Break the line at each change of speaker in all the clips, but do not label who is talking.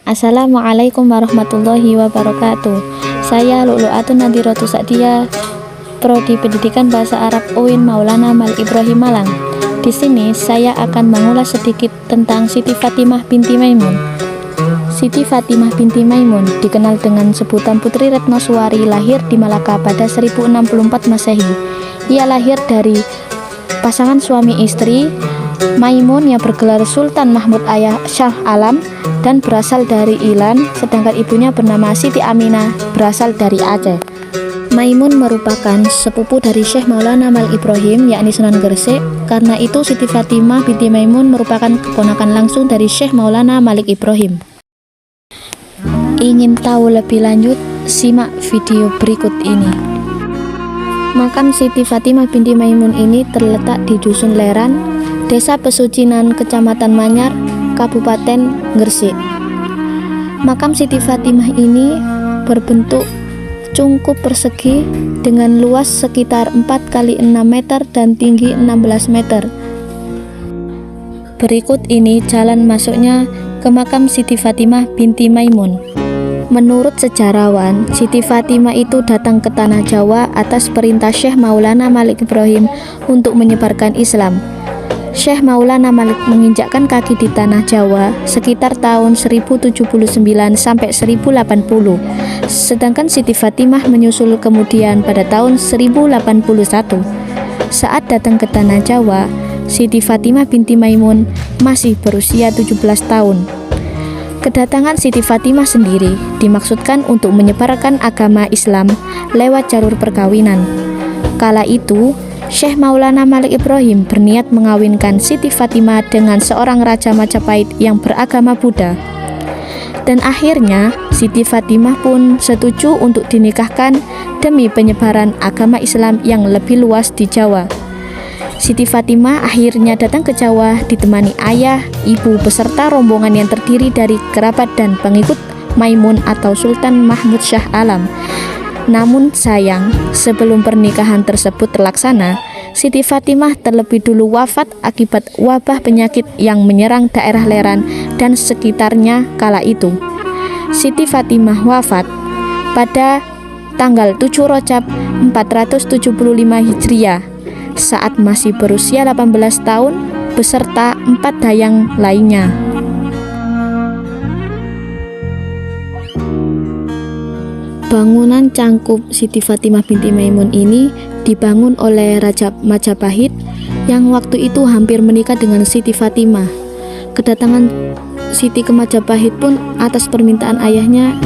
Assalamualaikum warahmatullahi wabarakatuh. Saya Lu'lu'atun Nadhiratu Sa'diyah, Prodi Pendidikan Bahasa Arab UIN Maulana Malik Ibrahim Malang. Di sini saya akan mengulas sedikit tentang Siti Fatimah binti Maimun. Siti Fatimah binti Maimun dikenal dengan sebutan Putri Retnoswari, lahir di Malaka pada 1064 Masehi. Ia lahir dari pasangan suami istri, Maimun yang bergelar Sultan Mahmud ayah Shah Alam dan berasal dari Ilan, sedangkan ibunya bernama Siti Aminah berasal dari Aceh. Maimun merupakan sepupu dari Syekh Maulana Malik Ibrahim, yakni Sunan Gresik. Karena itu Siti Fatimah binti Maimun merupakan keponakan langsung dari Syekh Maulana Malik Ibrahim. Ingin tahu lebih lanjut? Simak video berikut ini. Makam Siti Fatimah binti Maimun ini terletak di Dusun Leran, Desa Pesucinan, Kecamatan Manyar, Kabupaten Gresik. Makam Siti Fatimah ini berbentuk cungkup persegi dengan luas sekitar 4 x 6 meter dan tinggi 16 meter. Berikut ini jalan masuknya ke makam Siti Fatimah binti Maimun. Menurut sejarawan, Siti Fatimah itu datang ke tanah Jawa atas perintah Syekh Maulana Malik Ibrahim untuk menyebarkan Islam. Syekh Maulana Malik menginjakkan kaki di tanah Jawa sekitar tahun 1079 sampai 1080. Sedangkan Siti Fatimah menyusul kemudian pada tahun 1081. Saat datang ke tanah Jawa, Siti Fatimah binti Maimun masih berusia 17 tahun. Kedatangan Siti Fatimah sendiri dimaksudkan untuk menyebarkan agama Islam lewat jalur perkawinan. Kala itu, Syekh Maulana Malik Ibrahim berniat mengawinkan Siti Fatimah dengan seorang raja Majapahit yang beragama Buddha. Dan akhirnya Siti Fatimah pun setuju untuk dinikahkan demi penyebaran agama Islam yang lebih luas di Jawa. Siti Fatimah akhirnya datang ke Jawa ditemani ayah, ibu beserta rombongan yang terdiri dari kerabat dan pengikut Maimun atau Sultan Mahmud Shah Alam. Namun sayang, sebelum pernikahan tersebut terlaksana, Siti Fatimah terlebih dulu wafat akibat wabah penyakit yang menyerang daerah Leran dan sekitarnya kala itu. Siti Fatimah wafat pada tanggal 7 Rajab 475 Hijriah saat masih berusia 18 tahun beserta 4 dayang lainnya. Bangunan cangkup Siti Fatimah binti Maimun ini dibangun oleh Raja Majapahit yang waktu itu hampir menikah dengan Siti Fatimah. Kedatangan Siti ke Majapahit pun atas permintaan ayahnya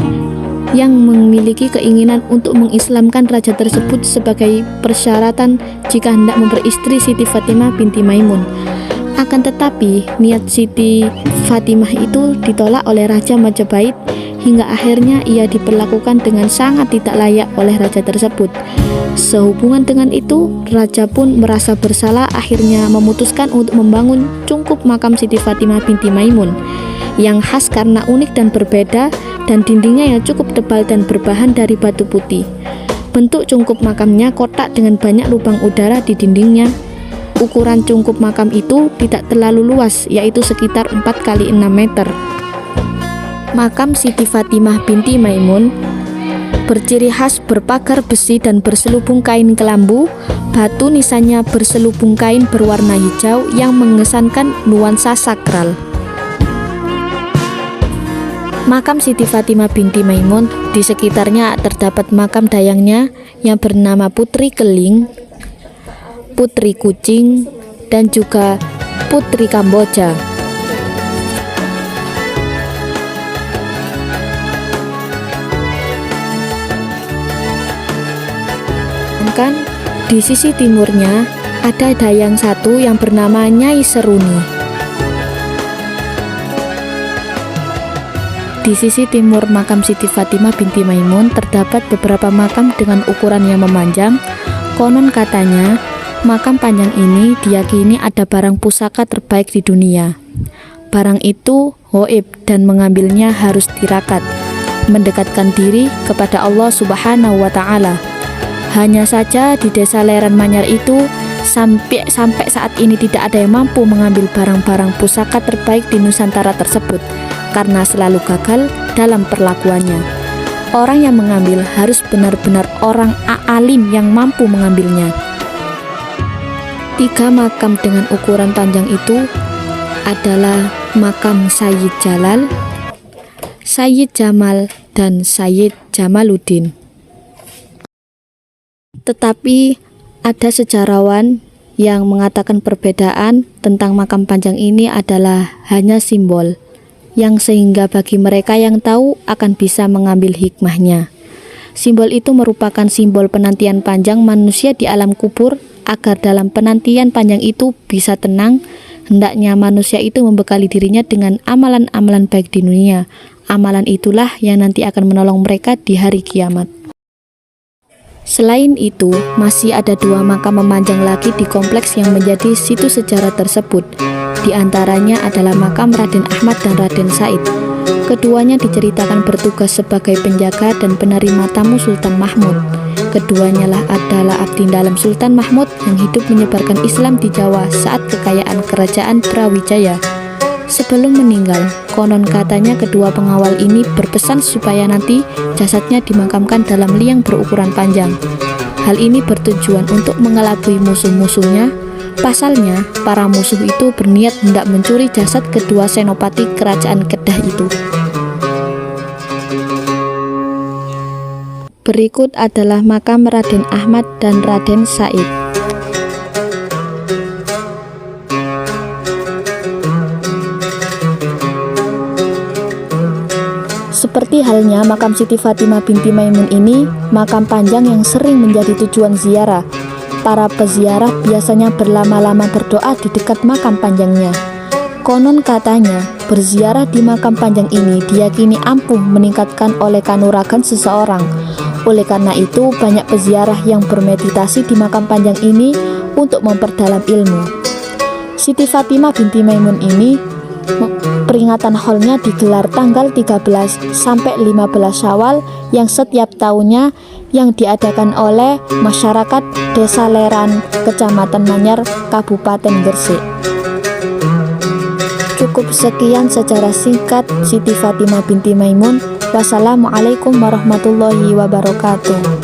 yang memiliki keinginan untuk mengislamkan raja tersebut sebagai persyaratan jika hendak memperistri Siti Fatimah binti Maimun. Akan tetapi niat Siti Fatimah itu ditolak oleh Raja Majapahit hingga akhirnya ia diperlakukan dengan sangat tidak layak oleh raja tersebut. Sehubungan dengan itu, raja pun merasa bersalah, akhirnya memutuskan untuk membangun cungkup makam Siti Fatimah binti Maimun yang khas karena unik dan berbeda, dan dindingnya yang cukup tebal dan berbahan dari batu putih. Bentuk cungkup makamnya kotak dengan banyak lubang udara di dindingnya. Ukuran cungkup makam itu tidak terlalu luas, yaitu sekitar 4 x 6 meter. Makam Siti Fatimah binti Maimun berciri khas berpagar besi dan berselubung kain kelambu. Batu nisannya berselubung kain berwarna hijau yang mengesankan nuansa sakral. Makam Siti Fatimah binti Maimun di sekitarnya terdapat makam dayangnya yang bernama Putri Keling, Putri Kucing, dan juga Putri Kamboja. Di sisi timurnya ada dayang satu yang bernama Nyai Seruni. Di sisi timur makam Siti Fatimah binti Maimun terdapat beberapa makam dengan ukuran yang memanjang. Konon katanya, makam panjang ini diyakini ada barang pusaka terbaik di dunia. Barang itu goib dan mengambilnya harus tirakat, mendekatkan diri kepada Allah Subhanahu wa Ta'ala. Hanya saja di desa Leran Manyar itu sampai saat ini tidak ada yang mampu mengambil barang-barang pusaka terbaik di Nusantara tersebut. karena selalu gagal dalam perlakuannya. Orang yang mengambil harus benar-benar orang alim yang mampu mengambilnya. 3 makam dengan ukuran panjang itu adalah makam Sayyid Jalal, Sayyid Jamal, dan Sayyid Jamaluddin. Tetapi ada sejarawan yang mengatakan perbedaan tentang makam panjang ini adalah hanya simbol, yang sehingga bagi mereka yang tahu akan bisa mengambil hikmahnya. Simbol itu merupakan simbol penantian panjang manusia di alam kubur. Agar dalam penantian panjang itu bisa tenang, hendaknya manusia itu membekali dirinya dengan amalan-amalan baik di dunia. Amalan itulah yang nanti akan menolong mereka di hari kiamat. Selain itu, masih ada 2 makam memanjang lagi di kompleks yang menjadi situs sejarah tersebut. Di antaranya adalah makam Raden Ahmad dan Raden Said. Keduanya diceritakan bertugas sebagai penjaga dan penerima tamu Sultan Mahmud. Keduanya adalah abdi dalam Sultan Mahmud yang hidup menyebarkan Islam di Jawa saat kekayaan kerajaan Brawijaya. Sebelum meninggal, konon katanya kedua pengawal ini berpesan supaya nanti jasadnya dimakamkan dalam liang berukuran panjang. Hal ini bertujuan untuk mengelabui musuh-musuhnya. Pasalnya, para musuh itu berniat hendak mencuri jasad kedua senopati kerajaan Kedah itu. Berikut adalah makam Raden Ahmad dan Raden Said. Seperti halnya makam Siti Fatimah binti Maimun ini, makam panjang yang sering menjadi tujuan ziarah. Para peziarah biasanya berlama-lama berdoa di dekat makam panjangnya. Konon katanya, berziarah di makam panjang ini diyakini ampuh meningkatkan oleh kanuragan seseorang. Oleh karena itu, banyak peziarah yang bermeditasi di makam panjang ini untuk memperdalam ilmu. Siti Fatimah binti Maimun ini, peringatan haulnya digelar tanggal 13 sampai 15 Syawal yang setiap tahunnya yang diadakan oleh masyarakat Desa Leran, Kecamatan Manyar, Kabupaten Gresik. Cukup sekian secara singkat Siti Fatimah binti Maimun. Wassalamualaikum warahmatullahi wabarakatuh.